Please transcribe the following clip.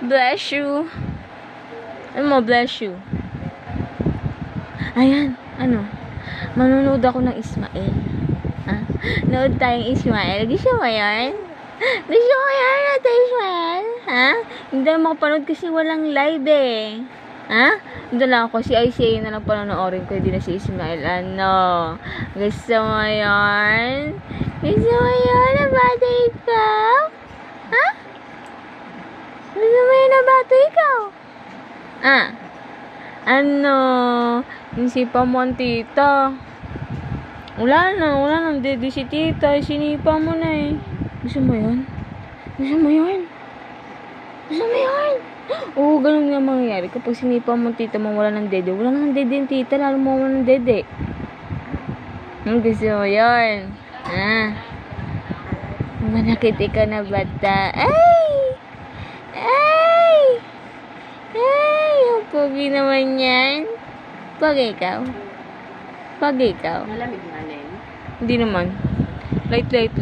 Bless you. Ano mo, bless you? Ayan, ano? Manonood ako ng Ismael. Ha? Nood tayong Ismael. Gusto mo yun? Gusto mo yun, Ate Ismael? Ha? Hindi ako makapanood kasi walang live eh. Ha? Hindi lang ako. Si ICA na lang panonoorin ko. Hindi na si Ismael. Ano? Gusto mo yun? Gusto mo yun? Nabato ikaw? Ha? Gusto mo yun? Nabato ikaw? Ah? Ano? Insipa mo ang tita. Wala nang dede si tita. Sinipa mo na eh. Gusto mo yun? Gusto mo yun? Gusto mo yun? Oo, ganun nga mangyayari. Kapag sinipa mo ang tita mo, wala ng dede. Wala nang dede yung tita, lalo mo wala ng dede. Gusto mo yun? Ah? Manakit ikaw na bata. Ay! Ay! Ay! Ang pogi naman yan. Pag ikaw? Pag ikaw? Malamig nga na yun. Hindi naman. Light lang.